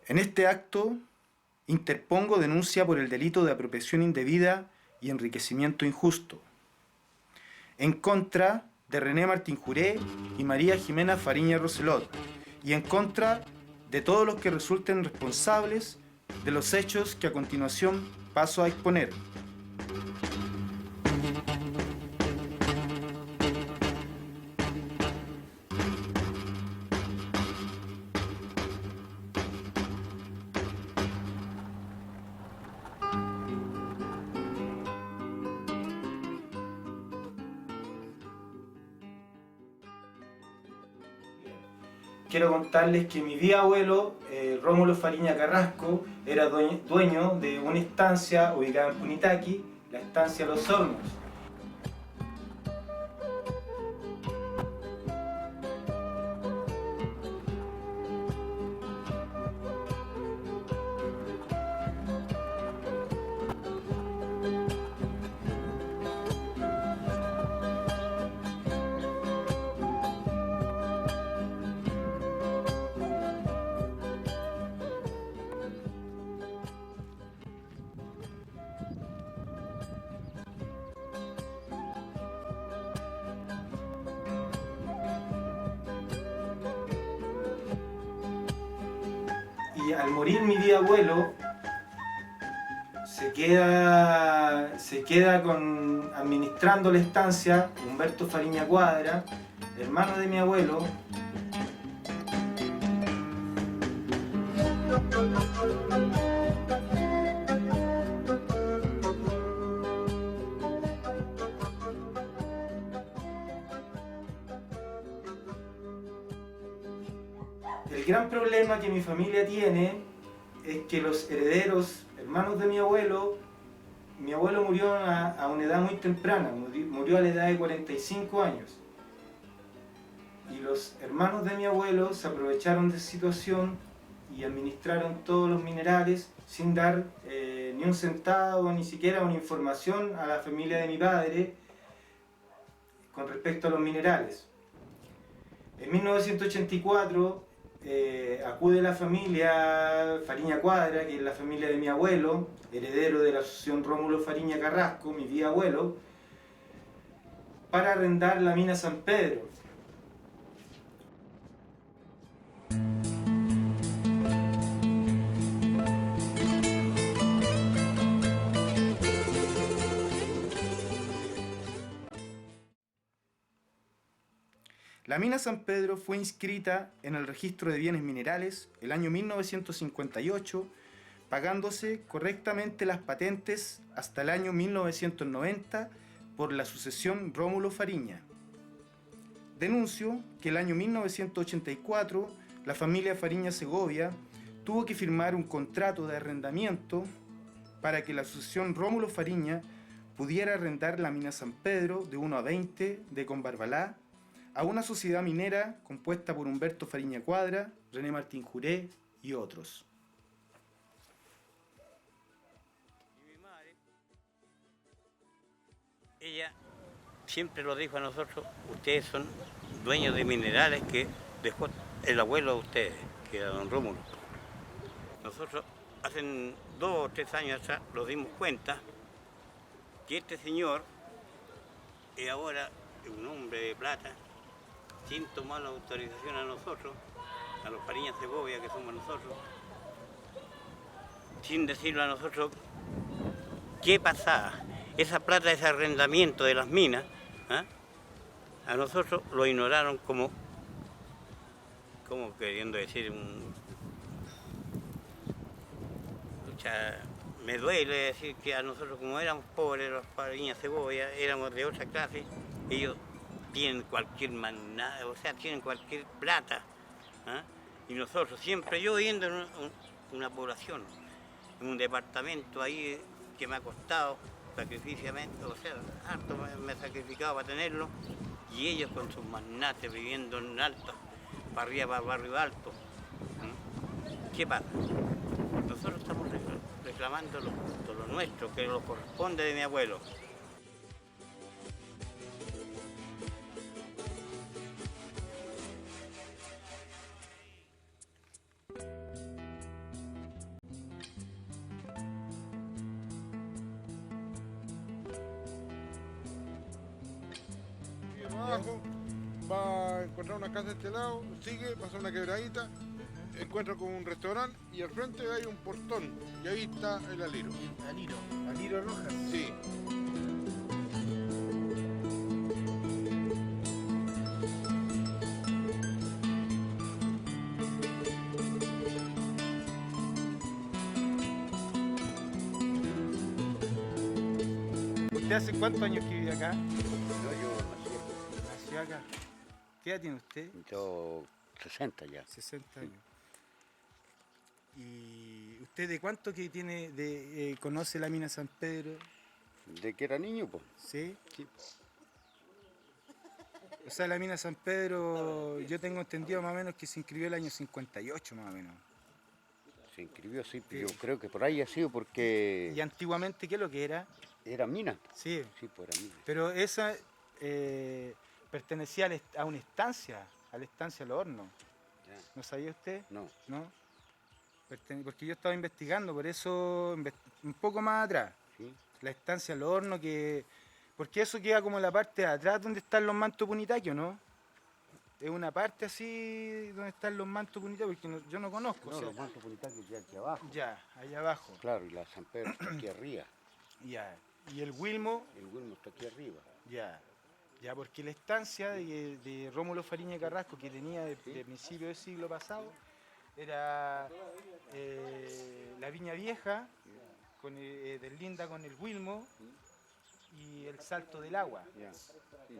En este acto interpongo denuncia por el delito de apropiación indebida y enriquecimiento injusto en contra de René Martín Juré y María Jimena Fariña Roselot y en contra de todos los que resulten responsables de los hechos que a continuación paso a exponer. Quiero contarles que mi bisabuelo, Rómulo Fariña Carrasco, era dueño de una estancia ubicada en Punitaqui, la estancia Los Hornos. Y al morir mi bisabuelo, se queda administrando la estancia Humberto Fariña Cuadra, hermano de mi abuelo. El gran problema que mi familia tiene es que los herederos, hermanos de mi abuelo murió a una edad muy temprana, murió a la edad de 45 años. Y los hermanos de mi abuelo se aprovecharon de esa situación y administraron todos los minerales sin dar ni un centavo, ni siquiera una información a la familia de mi padre con respecto a los minerales. En 1984 acude la familia Fariña Cuadra, que es la familia de mi abuelo, heredero de la asociación Rómulo Fariña Carrasco, mi bisabuelo, para arrendar la mina San Pedro. La mina San Pedro fue inscrita en el registro de bienes minerales el año 1958, pagándose correctamente las patentes hasta el año 1990 por la sucesión Rómulo Fariña. Denuncio que el año 1984 la familia Fariña Segovia tuvo que firmar un contrato de arrendamiento para que la sucesión Rómulo Fariña pudiera arrendar la mina San Pedro de 1 a 20 de Conbarbalá a una sociedad minera compuesta por Humberto Fariña Cuadra, René Martín Juré y otros. Y mi madre, ella siempre lo dijo a nosotros: ustedes son dueños de minerales que dejó el abuelo de ustedes, que era don Rómulo. Nosotros hace 2 o 3 años atrás nos dimos cuenta que este señor es ahora un hombre de plata, sin tomar la autorización a nosotros, a los Fariña Segovia que somos nosotros, sin decirlo a nosotros qué pasaba. Esa plata, ese arrendamiento de las minas, a nosotros lo ignoraron como queriendo decir me duele decir que a nosotros, como éramos pobres, los Fariña Segovia, éramos de otra clase, ellos tienen cualquier magnate, o sea, tienen cualquier plata, y nosotros siempre, yo viviendo en una población, en un departamento ahí que me ha costado sacrificiamente, o sea, harto me he sacrificado para tenerlo, y ellos con sus magnates viviendo en alto, para arriba, para el barrio alto. ¿Qué pasa? Nosotros estamos reclamando lo nuestro, que lo corresponde de mi abuelo. encontrar una casa de este lado, sigue, pasa una quebradita, encuentra con un restaurante y al frente hay un portón y ahí está el aliro. Aliro Rojas. Sí. ¿Usted hace cuántos años que vive acá? No, yo nací Nació acá. ¿Qué edad tiene usted? aquí. Yo 60 ya. 60 años. ¿Y usted de cuánto que tiene conoce la mina San Pedro? De que era niño, pues. ¿Sí? Sí. O sea, la mina San Pedro, yo tengo entendido más o menos que se inscribió el año 58 más o menos. Se inscribió, sí, pero yo creo que por ahí ha sido porque ¿Y antiguamente qué es lo que era? era mina. Sí, Sí, pues era mina. pero esa pertenecía a una estancia, a la estancia Los Hornos. Ya. ¿No sabía usted? No, ¿No? Porque yo estaba investigando, por eso un poco más atrás. sí. La estancia Los Hornos, porque eso queda como en la parte de atrás donde están los mantos punitarios, ¿no? Es una parte así donde están los mantos punitarios, porque yo no conozco. No, o sea, los mantos punitarios ya aquí abajo. ya, allá abajo. Claro, y la San Pedro está aquí arriba. Ya. Y el Wilmo, El Wilmo está aquí arriba. ya. Ya, porque la estancia de Rómulo Fariña Carrasco, que tenía de principio del siglo pasado, era la Viña Vieja, deslinda con el Wilmo y el Salto del Agua. Ya. Sí.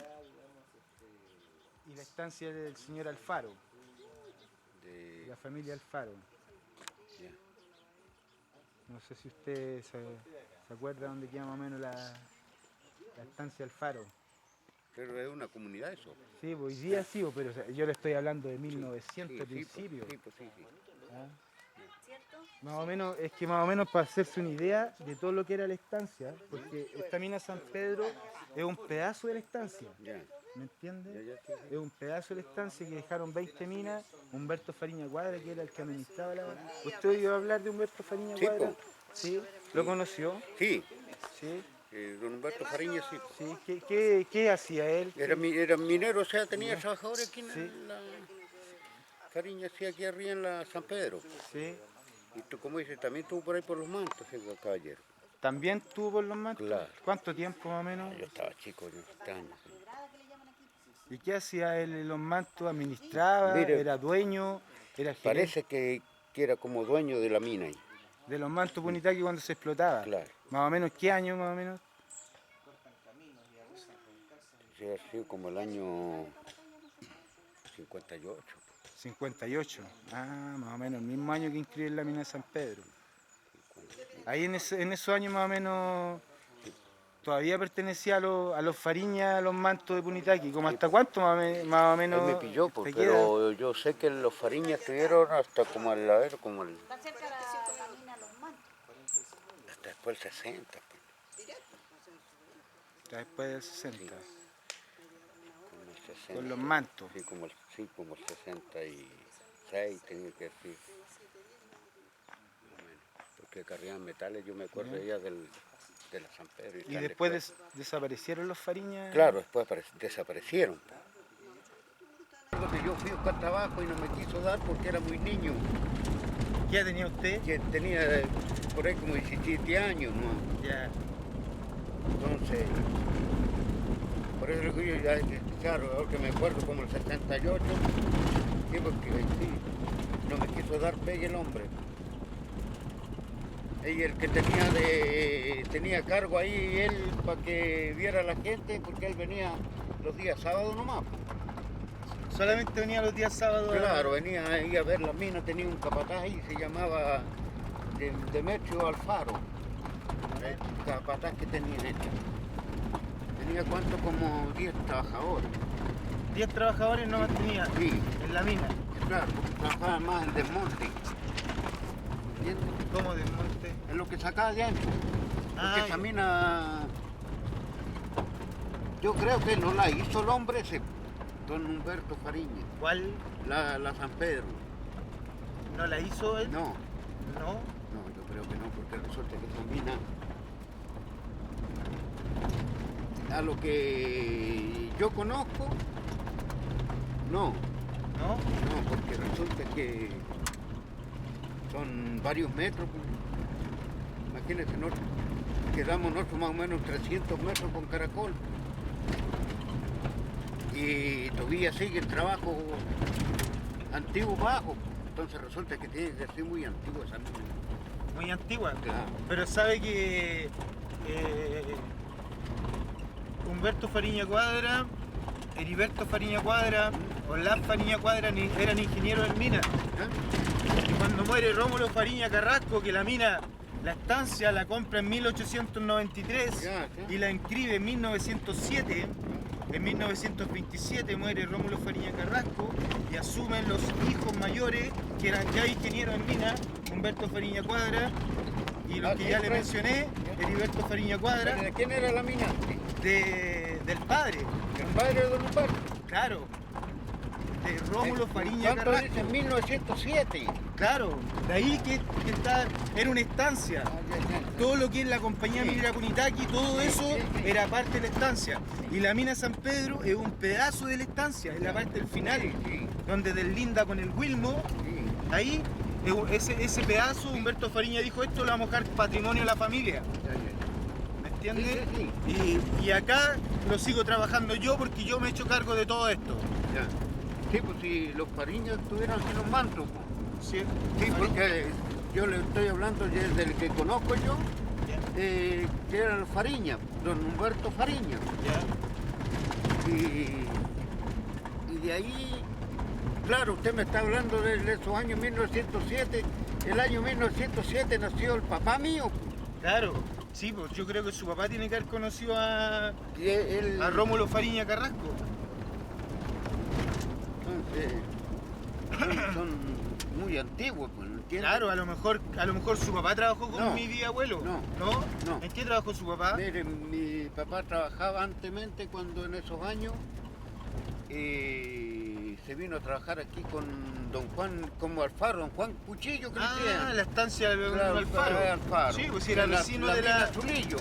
Y la estancia del señor Alfaro, de De... la familia Alfaro. Ya. No sé si usted se acuerda dónde queda más o menos la estancia Alfaro. Pero es una comunidad eso. Sí, pues hoy día sí, pero o sea, yo le estoy hablando de 1900 Sí, principio. Sí, pues sí, sí. ¿Ah? Más o menos, es que más o menos para hacerse una idea de todo lo que era la estancia, porque esta mina San Pedro es un pedazo de la estancia, Ya. ¿me entiende? Ya, sí, sí. Es un pedazo de la estancia que dejaron 20 minas, Humberto Fariña Cuadra, que era el que administraba la... ¿Usted oyó hablar de Humberto Fariña Sí, Cuadra? po. Sí, ¿lo conoció? Sí, Sí, don Humberto Fariña sí. sí. ¿Qué hacía él? Era minero, o sea, tenía trabajadores aquí en Sí. la... Fariña sí, aquí arriba en la San Pedro. Sí. Y tú, como dices, también estuvo por ahí por los mantos, el caballero. ¿También tuvo por los mantos? Claro. ¿Cuánto tiempo más o menos? Yo estaba chico en este año. ¿Y qué hacía él en los mantos? ¿Administraba? Mire, ¿Era dueño? ¿Era gerente Parece que era como dueño de la mina ahí. de los mantos punitarios cuando se explotaba? Claro. ¿Más o menos qué año más o menos? Sí, ha sido como el año 58. 58. Ah, más o menos el mismo año que inscribí en la mina de San Pedro. Ahí en esos años más o menos todavía pertenecía a los Fariña, a los mantos de Punitaqui. ¿Como hasta cuánto más o menos? Ahí me pilló, pues, te queda? pero yo sé que los Fariñas estuvieron hasta como al lado, como el, Está cerca de la mina Los Mantos. hasta después del 60. Pues, Ya después del 60. como el 60. Con los mantos. Sí, como el 66 tenía que decir. Más o menos. Porque cargaban metales, yo me acuerdo ya de la San Pedro. ¿Y tal, después desaparecieron los Fariña? Claro, después desaparecieron. Yo fui a buscar trabajo y no me quiso dar porque era muy niño. ¿Qué edad tenía usted? Que tenía por ahí como 17 años, ¿no? Ya. Entonces, por eso lo que yo, ya, claro, ahora que me acuerdo como el 78, sí, porque sí, no me quiso dar pegue el hombre. Y el que tenía cargo ahí, él, para que viera a la gente, porque él venía los días sábados nomás. Solamente venía los días sábados. Claro, venía ahí a ver la mina, tenía un capataz ahí, se llamaba Demetrio Alfaro, el capataz que tenía hecho. Tenía cuánto, como 10 trabajadores. 10 trabajadores no mantenía Sí, en la mina. claro, porque trabajaban más en desmonte. ¿Entiendes? ¿Cómo desmonte? Es lo que sacaba de ancho. Porque Ah, esa mina, yo creo que no la hizo el hombre ese, don Humberto Fariña, ¿Cuál la San Pedro. no la hizo él? No, No. no, yo creo que no, porque resulta que esa mina, a lo que yo conozco, No, ¿no? no, porque resulta que son varios metros. Pues. Imagínense, quedamos nosotros más o menos 300 metros con caracol. Y todavía sigue el trabajo antiguo bajo. Entonces resulta que tiene que ser muy antiguo esa mina. Muy antigua. Claro. Pero sabe que Humberto Fariña Cuadra, Heriberto Fariña Cuadra, Olaf Fariña Cuadra eran ingenieros en mina. ¿Ah? Y cuando muere Rómulo Fariña Carrasco, que la mina, la estancia la compra en 1893 Ya. y la inscribe en 1907, en 1927 muere Rómulo Fariña Carrasco y asumen los hijos mayores, que eran ya ingenieros en mina, Humberto Fariña Cuadra y los que ya le mencioné, Heriberto Fariña Cuadra, ¿De quién era la mina? del padre, El padre de Don Humberto. claro, de Rómulo Fariña ¿Cuánto Carrasco. dice? En 1907. Claro, de ahí que está, era una estancia. Todo lo que es la compañía minera Punitaqui, todo eso era parte de la estancia. Y la mina San Pedro es un pedazo de la estancia, es la parte del final, Sí. donde deslinda con el Wilmo. Sí. Ahí, ese pedazo, Humberto Fariña dijo, esto lo vamos a dejar patrimonio de la familia. ¿Me entiendes? Sí, Y acá lo sigo trabajando yo porque yo me he hecho cargo de todo esto. Ya. Sí, pues si los Fariñas estuvieran en los mantos, pues. ¿Sí? Sí, porque yo le estoy hablando desde el que conozco yo, que era el Fariña, don Humberto Fariña. Ya. Y de ahí, claro, usted me está hablando de esos años 1907. El año 1907 nació el papá mío. Claro, sí, pues yo creo que su papá tiene que haber conocido a Y él, Rómulo Fariña Carrasco. entonces, son muy antiguos, pues, ¿no entiendes? Claro, a lo mejor su papá trabajó con No, mi bisabuelo. no, ¿No? no. ¿En qué trabajó su papá? Mire, mi papá trabajaba antemente cuando en esos años se vino a trabajar aquí con don Juan, como Alfaro, don Juan Cuchillo, creo que era. La estancia del Claro, Alfaro. Alfaro. Sí, pues era vecino de la... mina Zulillo.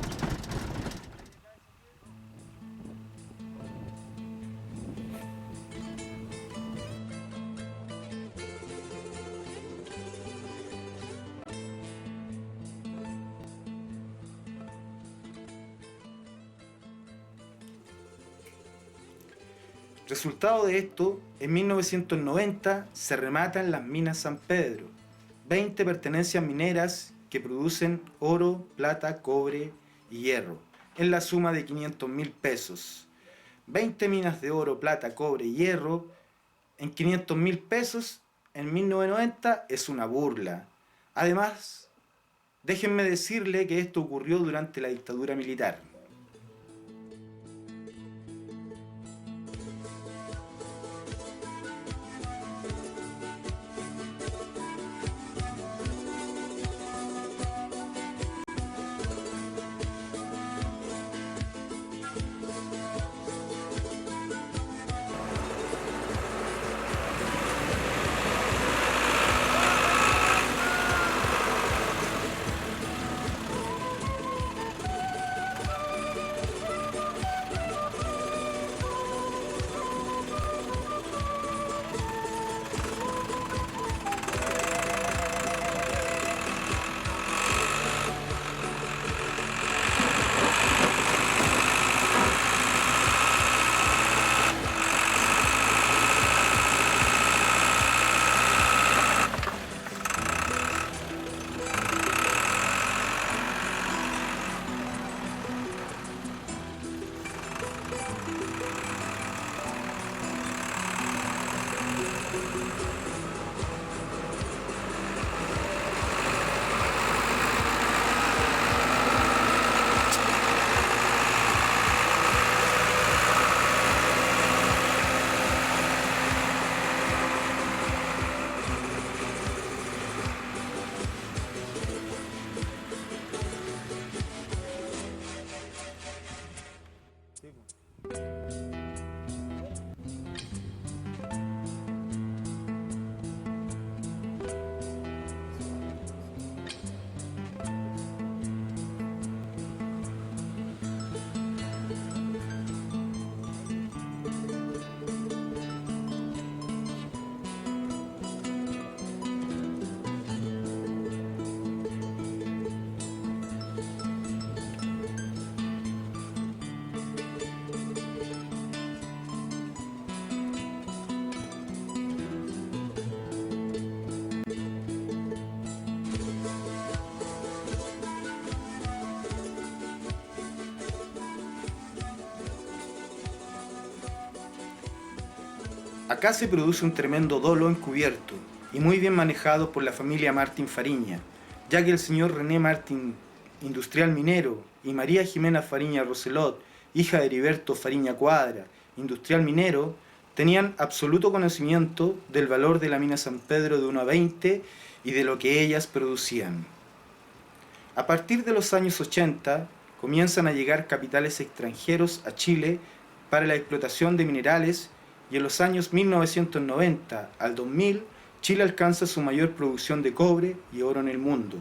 Resultado de esto, en 1990 se rematan las minas San Pedro, 20 pertenencias mineras que producen oro, plata, cobre y hierro, en la suma de 500.000 pesos. 20 minas de oro, plata, cobre y hierro en 500.000 pesos en 1990 es una burla. Además, déjenme decirle que esto ocurrió durante la dictadura militar. Acá se produce un tremendo dolo encubierto y muy bien manejado por la familia Martín Fariña, ya que el señor René Martín, industrial minero, y María Jimena Fariña Roselot, hija de Heriberto Fariña Cuadra, industrial minero, tenían absoluto conocimiento del valor de la mina San Pedro de 1 a 20 y de lo que ellas producían. A partir de los años 80, comienzan a llegar capitales extranjeros a Chile para la explotación de minerales y en los años 1990 al 2000, Chile alcanza su mayor producción de cobre y oro en el mundo.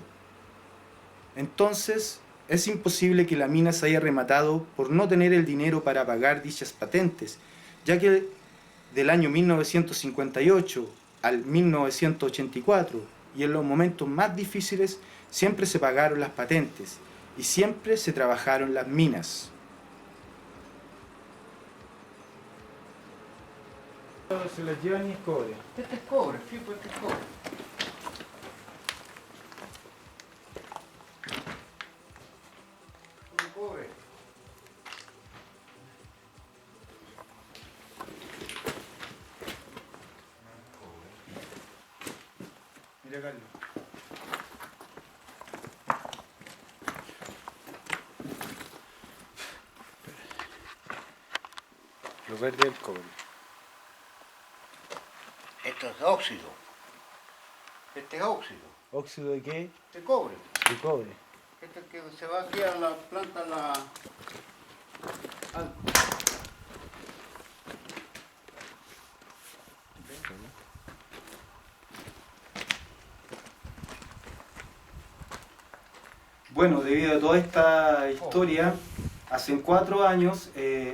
Entonces, es imposible que la mina se haya rematado por no tener el dinero para pagar dichas patentes, ya que del año 1958 al 1984 y en los momentos más difíciles siempre se pagaron las patentes y siempre se trabajaron las minas. Se las llevan y es cobre. Este es cobre, sí, pues este es cobre. Puro cobre. Mira, Carlos. Lo verde del cobre. Esto es óxido. Este es óxido. ¿Óxido de qué? De cobre. De cobre. Este que se va aquí a la planta, al- Bueno, debido a toda esta historia, hace 4 años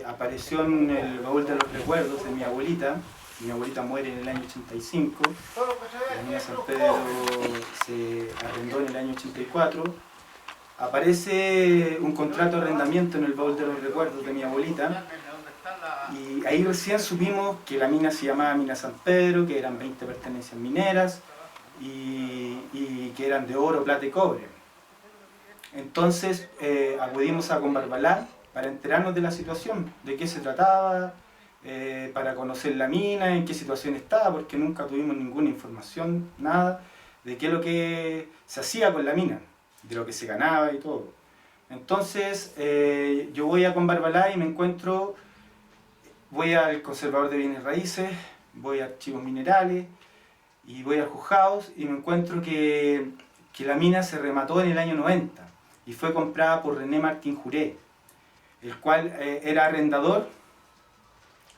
apareció en el baúl de los recuerdos de mi abuelita. Mi abuelita muere en el año 85. todo lo que se ve La aquí mina es San puro Pedro cobre. se arrendó en el año 84. Aparece un contrato de arrendamiento en el baúl de los recuerdos de mi abuelita. ¿Dónde está la- Y ahí recién supimos que la mina se llamaba Mina San Pedro, que eran 20 pertenencias mineras y que eran de oro, plata y cobre. Entonces acudimos a Conbarbalá para enterarnos de la situación, de qué se trataba, para conocer la mina, en qué situación estaba, porque nunca tuvimos ninguna información, nada, de qué es lo que se hacía con la mina, de lo que se ganaba y todo. Entonces yo voy a Conbarbalá y me encuentro, voy al conservador de bienes raíces, voy a archivos minerales y voy a juzgados y me encuentro que la mina se remató en el año 90 y fue comprada por René Martín Juré, el cual era arrendador,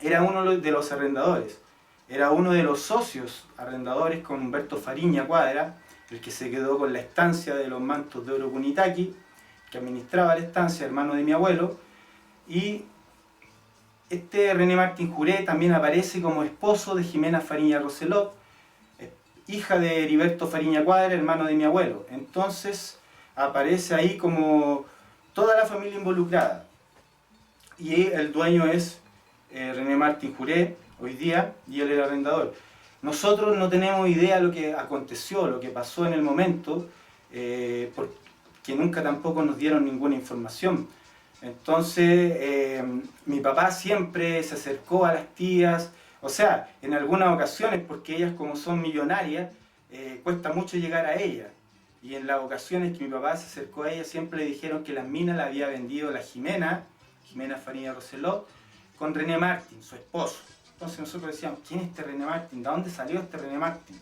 era uno de los arrendadores, era uno de los socios arrendadores con Humberto Fariña Cuadra, el que se quedó con la estancia de los mantos de oro Kunitaki, que administraba la estancia, hermano de mi abuelo, y este René Martín Juré también aparece como esposo de Jimena Fariña Roselot, hija de Heriberto Fariña Cuadra, hermano de mi abuelo. Entonces aparece ahí como toda la familia involucrada. Y el dueño es René Martín Juré, hoy día, y él era arrendador. Nosotros no tenemos idea de lo que aconteció, lo que pasó en el momento, porque nunca tampoco nos dieron ninguna información. Entonces, mi papá siempre se acercó a las tías, o sea, en algunas ocasiones, porque ellas como son millonarias, cuesta mucho llegar a ellas. Y en las ocasiones que mi papá se acercó a ellas, siempre le dijeron que las minas las había vendido la Jimena Fariña Roselot, con René Martín, su esposo. Entonces nosotros decíamos, ¿quién es este René Martín? ¿De dónde salió este René Martín?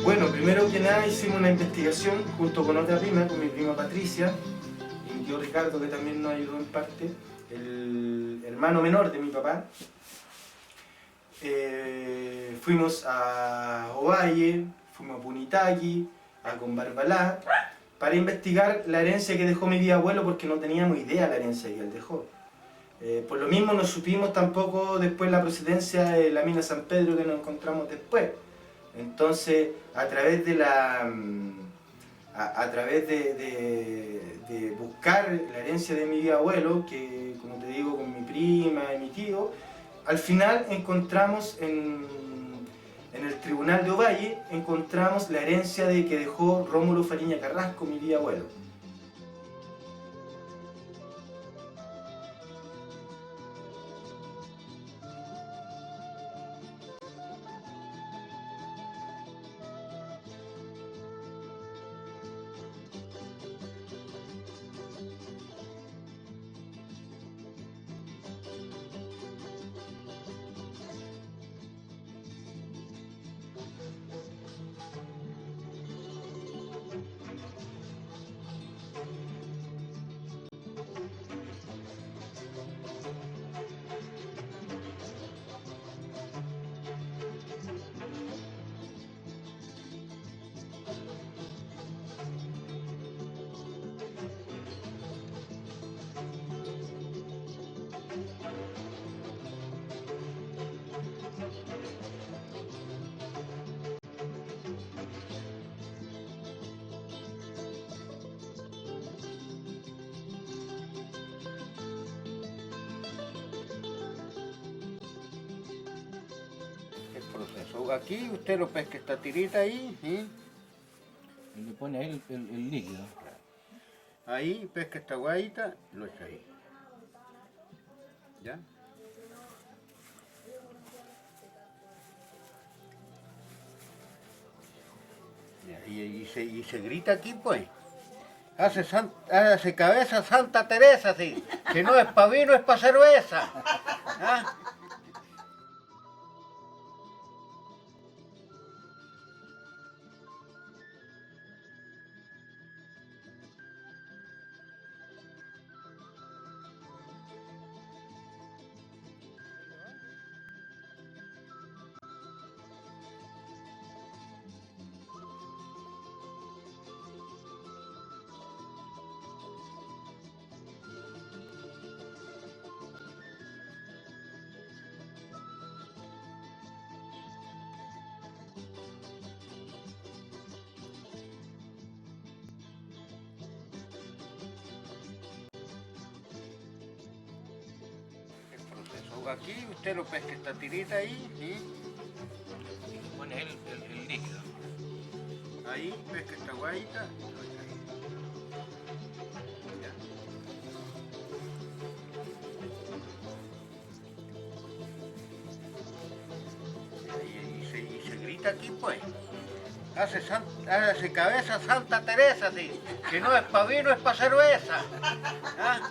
Bueno, primero que nada hicimos una investigación junto con otra prima, con mi prima Patricia y mi tío Ricardo, que también nos ayudó en parte, el hermano menor de mi papá. Fuimos a Ovalle, fuimos a Punitaqui, a Combarbalá, para investigar la herencia que dejó mi bisabuelo, porque no teníamos idea de la herencia que él dejó. Por lo mismo no supimos tampoco después la procedencia de la mina San Pedro que nos encontramos después. Entonces, a través de de buscar la herencia de mi bisabuelo, que como te digo, con mi prima y mi tío, al final encontramos en el tribunal de Ovalle, encontramos la herencia que dejó Rómulo Fariña Carrasco, mi bisabuelo. Proceso. Aquí usted lo pesca esta tirita ahí, ¿sí? Y le pone ahí el líquido. Ahí pesca esta guayita, lo echa ahí. ¿Ya? Y se grita aquí, pues. Hace cabeza Santa Teresa, sí. Si no es para vino, es para cerveza. ¿Ah? Aquí usted lo pesca esta tirita ahí, ¿sí? Y le pone ahí el líquido. Ahí pesca esta guayita, lo echa ahí. ¿Ya? Y se grita aquí, pues. Hace cabeza Santa Teresa, sí. Si no es para vino, es para cerveza. ¿Ah?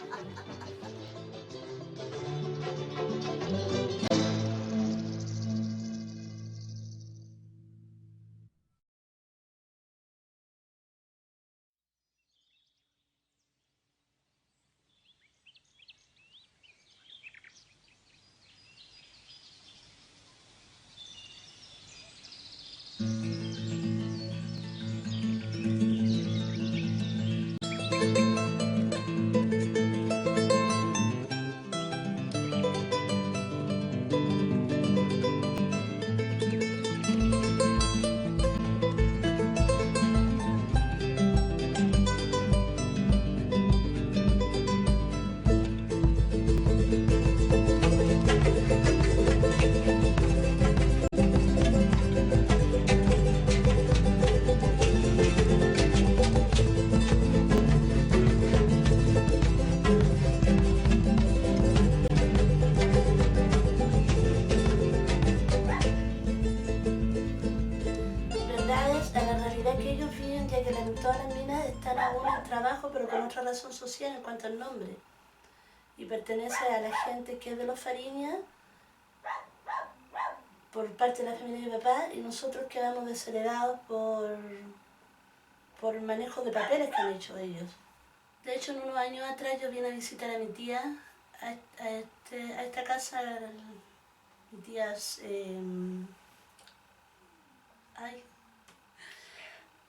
Pero con otra razón social en cuanto al nombre, y pertenece a la gente que es de los Fariña, por parte de la familia de mi papá y nosotros quedamos desheredados por el manejo de papeles que han hecho ellos. De hecho, en unos años atrás yo vine a visitar a mi tía a esta casa, mi tía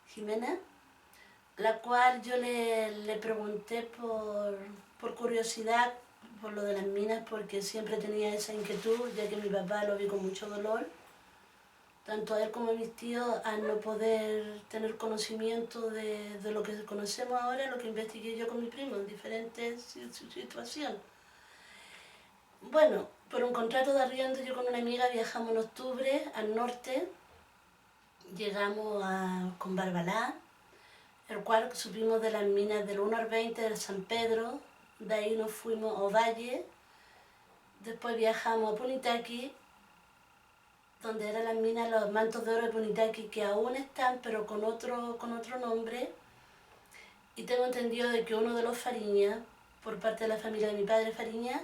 Jimena, la cual yo le pregunté por curiosidad por lo de las minas, porque siempre tenía esa inquietud, ya que mi papá lo vi con mucho dolor, tanto a él como a mis tíos, al no poder tener conocimiento de lo que conocemos ahora, lo que investigué yo con mi primo en diferentes situaciones. Bueno, por un contrato de arriendo yo con una amiga viajamos en octubre al norte, llegamos con Barbalá, el cual supimos de las minas del 1 al 20 del San Pedro, de ahí nos fuimos a Ovalle, después viajamos a Punitaqui, donde eran las minas Los Mantos de Oro de Punitaqui, que aún están, pero con otro nombre, y tengo entendido de que uno de los Fariña, por parte de la familia de mi padre Fariña,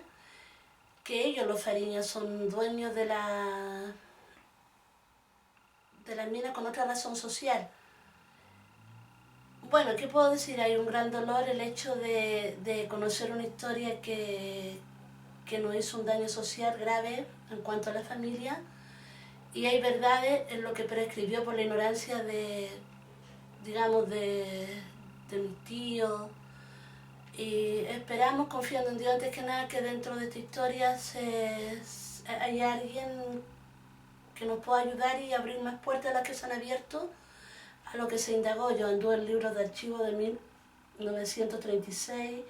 que ellos los Fariña son dueños de las minas con otra razón social. Bueno, ¿qué puedo decir? Hay un gran dolor el hecho de conocer una historia que nos hizo un daño social grave en cuanto a la familia, y hay verdades en lo que prescribió por la ignorancia digamos, de mis tíos, y esperamos, confiando en Dios antes que nada, que dentro de esta historia haya alguien que nos pueda ayudar y abrir más puertas de las que se han abierto a lo que se indagó. Yo anduve en libros de archivo de 1936,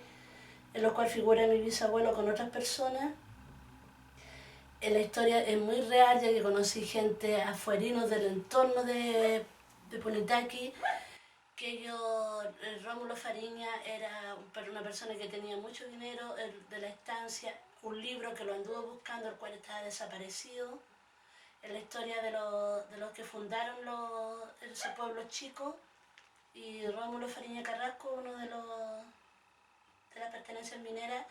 en los cuales figura mi bisabuelo con otras personas. La historia es muy real, ya que conocí gente afuerinos del entorno de Punitaqui, que Rómulo Fariña era una persona que tenía mucho dinero de la estancia, un libro que lo anduvo buscando, el cual estaba desaparecido. En la historia de los que fundaron ese pueblo chico, y Rómulo Fariña Carrasco, uno de las pertenencias mineras,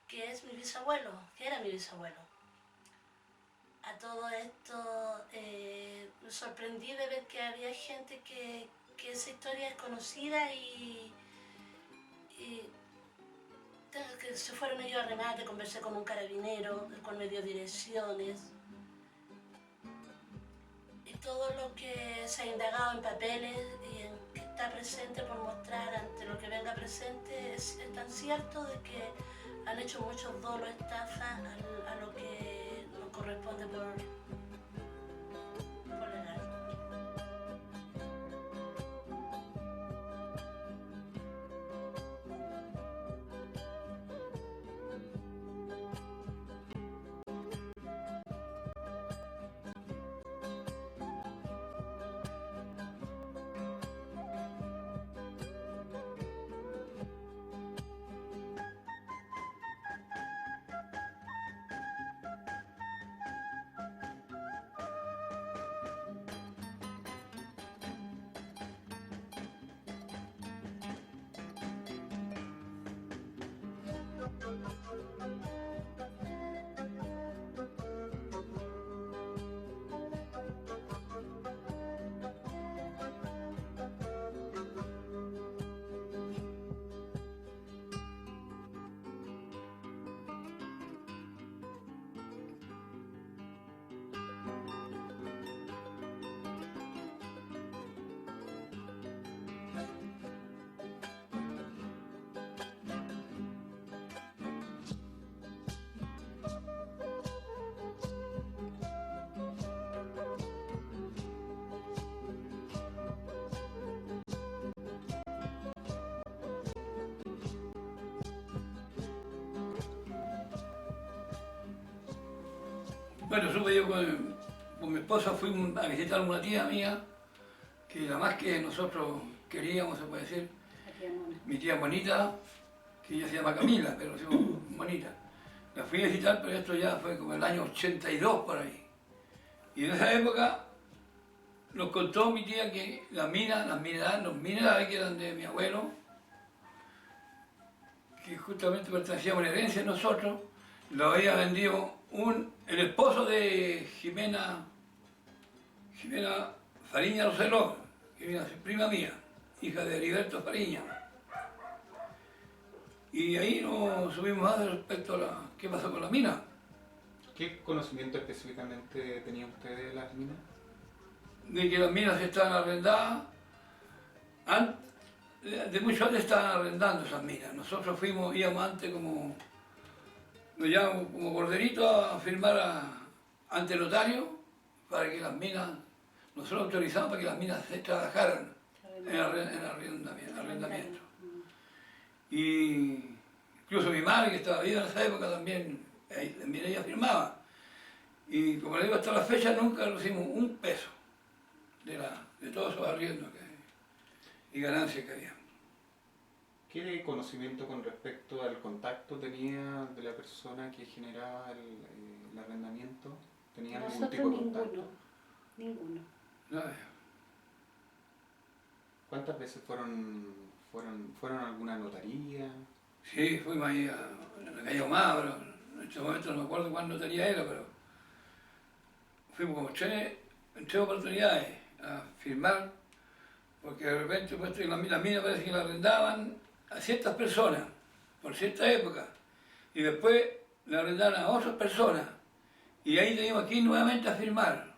que es mi bisabuelo, que era mi bisabuelo. A todo esto me sorprendí de ver que había gente que esa historia es conocida y que se fueron ellos a remate. Conversé con un carabinero, el cual me dio direcciones. Y todo lo que se ha indagado en papeles y en que está presente por mostrar ante lo que venga presente es tan cierto de que han hecho muchos dolos, estafas a lo que nos corresponde por legal. Bueno, supe yo con mi esposa fuimos a visitar a una tía mía, que la más que nosotros queríamos, se puede decir, mi tía Monita, que ella se llama Camila, pero se llama Monita. La fui a visitar, pero esto ya fue como el año 82 por ahí. Y en esa época nos contó mi tía que los minerales que eran de mi abuelo, que justamente pertenecían a una herencia de nosotros, lo había vendido el esposo de Jimena Fariña Roseló, que viene a ser prima mía, hija de Heriberto Fariña. Y ahí no subimos más respecto a qué pasó con la mina. ¿Qué conocimiento específicamente tenía usted de las minas? De que las minas estaban arrendadas, de mucho antes estaban arrendando esas minas. Nosotros íbamos antes como corderitos a firmar ante notario para que las minas, nosotros autorizamos para que las minas se trabajaran en arrendamiento. Y incluso mi madre, que estaba viva en esa época, también ella firmaba. Y como le digo, hasta la fecha nunca recibimos un peso de todos esos arriendos y ganancias que había. ¿Qué conocimiento con respecto al contacto tenía de la persona que generaba el arrendamiento? ¿Tenía algún Nosotros tipo de contacto? Ninguno. No, ¿Cuántas veces fueron a alguna notaría? sí, fuimos ahí a la calle Omar, pero en este momento no me acuerdo cuál notaría era, pero fuimos como en tres oportunidades a firmar, porque de repente pues, las minas parece que la arrendaban a ciertas personas, por cierta época, y después la arrendaban a otras personas, y ahí teníamos que ir nuevamente a firmar.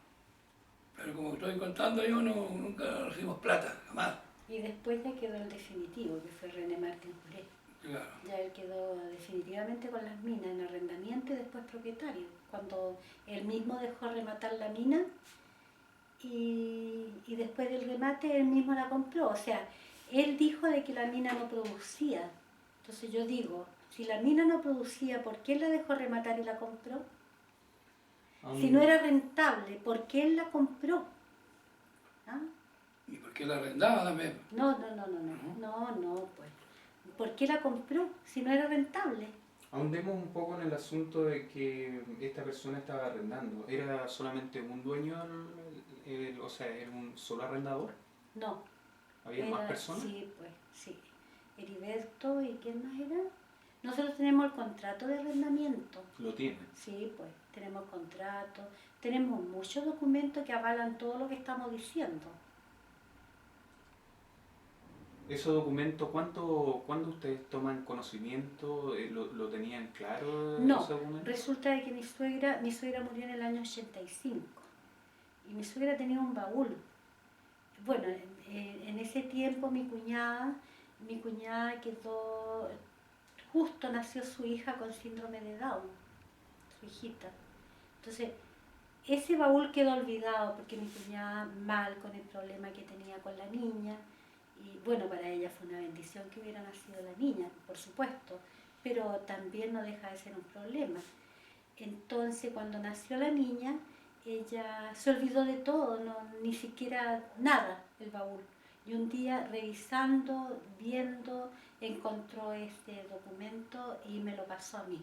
Pero como estoy contando yo, nunca recibimos plata, jamás. Y después ya quedó el definitivo, que fue René Martín Juré. Claro. Ya él quedó definitivamente con las minas en arrendamiento y después propietario. Cuando él mismo dejó rematar la mina y después del remate él mismo la compró. O sea, él dijo de que la mina no producía. Entonces yo digo, si la mina no producía, ¿por qué él la dejó rematar y la compró? Si no era rentable, ¿por qué él la compró? ¿Ah? ¿Y por qué la arrendaba también? No, pues. ¿Por qué la compró si no era rentable? Ahondemos un poco en el asunto de que esta persona estaba arrendando. ¿Era solamente un dueño, o sea, era un solo arrendador? No. ¿Había más personas? Sí, pues, sí. Heriberto, ¿y quién más era? Nosotros tenemos el contrato de arrendamiento. ¿Lo tienen? Sí, pues, tenemos contrato, tenemos muchos documentos que avalan todo lo que estamos diciendo. ¿Esos documentos, cuándo ustedes toman conocimiento? ¿Lo tenían claro? No, esos documentos? resulta de que mi suegra murió en el año 85 y mi suegra tenía un baúl. Bueno, en ese tiempo mi cuñada quedó, justo nació su hija con síndrome de Down, su hijita. Entonces, ese baúl quedó olvidado porque mi cuñada mal con el problema que tenía con la niña. Y bueno, para ella fue una bendición que hubiera nacido la niña, por supuesto, pero también no deja de ser un problema. Entonces, cuando nació la niña, ella se olvidó de todo, ni siquiera nada, el baúl. Y un día, revisando, viendo, encontró este documento y me lo pasó a mí.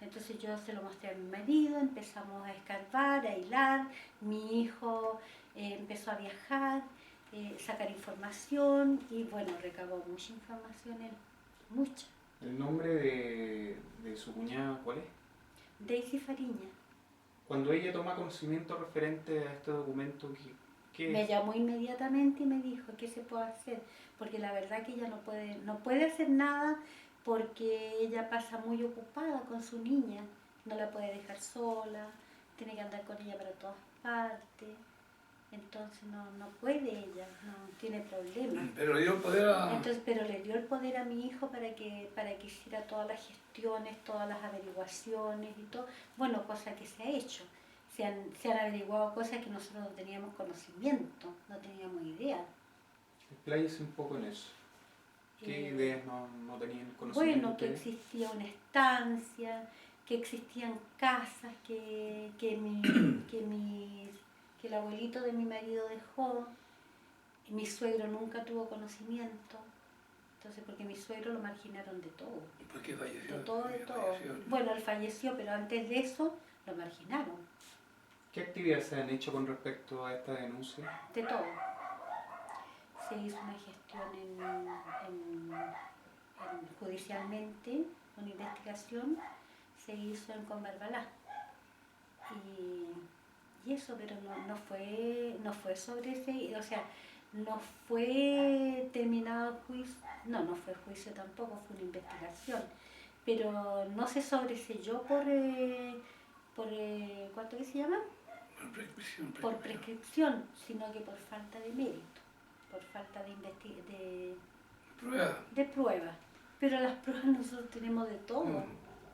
Entonces yo se lo mostré a mi marido, empezamos a escarbar, a hilar, mi hijo empezó a viajar, sacar información y bueno, recabó mucha información él, mucha. ¿El nombre de su cuñada cuál es? Daisy Fariña. Cuando ella toma conocimiento referente a este documento, ¿qué Me es? llamó inmediatamente y me dijo qué se puede hacer, porque la verdad que ella no puede hacer nada porque ella pasa muy ocupada con su niña, no la puede dejar sola, tiene que andar con ella para todas partes. Entonces no puede ella, no tiene problema. Pero le dio el poder a... Entonces, pero le dio el poder a mi hijo para que hiciera todas las gestiones, todas las averiguaciones y todo. Bueno, cosa que se ha hecho. Se han averiguado cosas que nosotros no teníamos conocimiento, no teníamos idea. Expláyese un poco en eso. ¿Qué ideas no tenían conocimiento? Bueno, que existía una estancia, que existían casas que el abuelito de mi marido dejó, y mi suegro nunca tuvo conocimiento, entonces porque mi suegro lo marginaron de todo. ¿Por qué falleció? De todo. Falleció. Bueno, él falleció, pero antes de eso lo marginaron, ¿Qué actividades se han hecho con respecto a esta denuncia? de todo. Se hizo una gestión judicialmente, una investigación, se hizo en Converbalá. Y eso, pero no fue sobre ese, o sea, no fue terminado el juicio, no fue juicio tampoco, fue una investigación, pero no se sobreselló por ¿cuánto que se llama? Por prescripción, sino que por falta de mérito, por falta de pruebas. Pero las pruebas nosotros tenemos de todo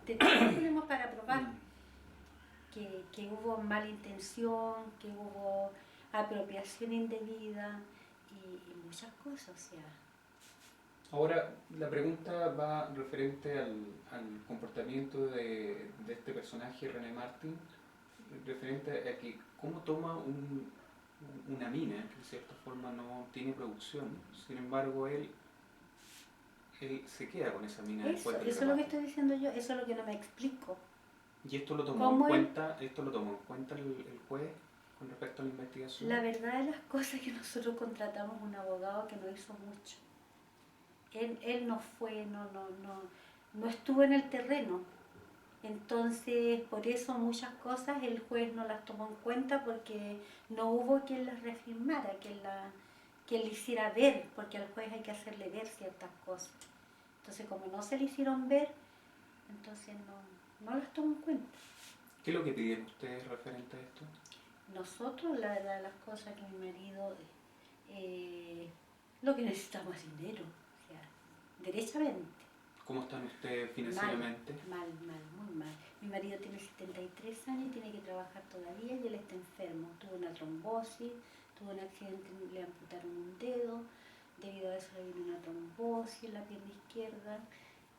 tenemos para probar. Que hubo mala intención, que hubo apropiación indebida y muchas cosas, o sea. Ahora, la pregunta va referente al comportamiento de este personaje, René Martin, referente a que cómo toma una mina, que de cierta forma no tiene producción, sin embargo él se queda con esa mina. Eso es lo que estoy diciendo yo, eso es lo que no me explico. ¿Y esto lo tomó en cuenta el juez con respecto a la investigación? La verdad de las cosas es que nosotros contratamos un abogado que no hizo mucho. Él no fue, no estuvo en el terreno. Entonces, por eso muchas cosas el juez no las tomó en cuenta porque no hubo quien las reafirmara, quien le hiciera ver, porque al juez hay que hacerle ver ciertas cosas. Entonces, como no se le hicieron ver, entonces no las tomó en cuenta. ¿Qué es lo que piden ustedes referente a esto? Nosotros, la verdad, las cosas que mi marido, lo que necesitamos es dinero, o sea, derechamente. ¿Cómo están ustedes financieramente? Mal, muy mal. Mi marido tiene 73 años y tiene que trabajar todavía y él está enfermo. Tuvo una trombosis, tuvo un accidente, le amputaron un dedo, debido a eso le vino una trombosis en la pierna izquierda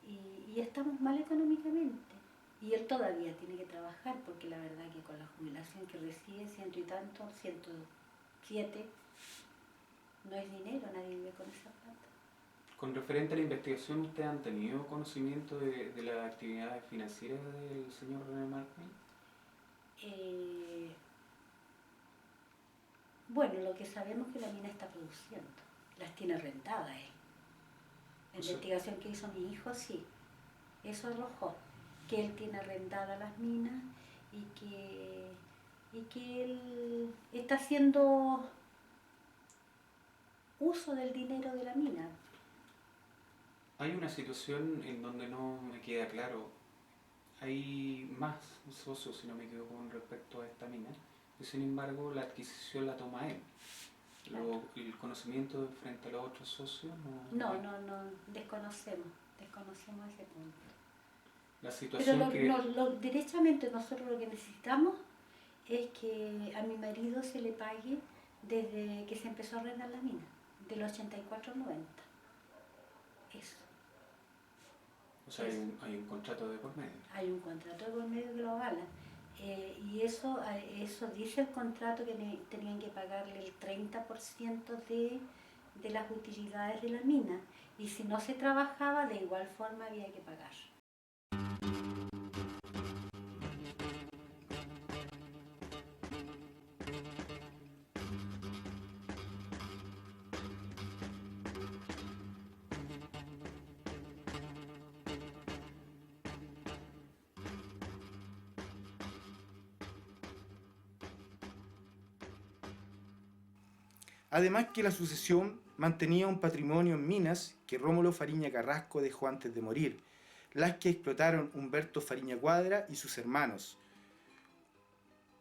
y estamos mal económicamente. Y él todavía tiene que trabajar porque la verdad que con la jubilación que recibe, 100 y tanto, 107, no es dinero, nadie vive con esa plata. Con referente a la investigación, ¿ustedes han tenido conocimiento de las actividades financieras del señor René Martin? Bueno, lo que sabemos es que la mina está produciendo, las tiene arrendadas él. La investigación que hizo mi hijo, sí, eso arrojó, que él tiene arrendadas las minas y que él está haciendo uso del dinero de la mina. Hay una situación en donde no me queda claro. Hay más socios, si no me equivoco, con respecto a esta mina, y sin embargo la adquisición la toma él. Claro. El conocimiento frente a los otros socios no, desconocemos ese punto. La situación pero derechamente nosotros lo que necesitamos es que a mi marido se le pague desde que se empezó a arrendar la mina, del 84 al 90. Eso. O sea, hay un contrato de por medio. Hay un contrato de por medio que lo avala. Y eso dice el contrato que tenían que pagarle el 30% de las utilidades de la mina. Y si no se trabajaba, de igual forma había que pagar. Además que la sucesión mantenía un patrimonio en minas que Rómulo Fariña Carrasco dejó antes de morir, las que explotaron Humberto Fariña Cuadra y sus hermanos,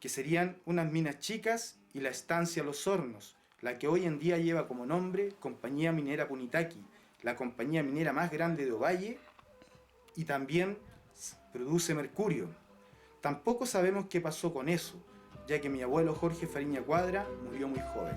que serían unas minas chicas y la estancia Los Hornos, la que hoy en día lleva como nombre Compañía Minera Punitaqui, la compañía minera más grande de Ovalle, y también produce mercurio. Tampoco sabemos qué pasó con eso, ya que mi abuelo Jorge Fariña Cuadra murió muy joven.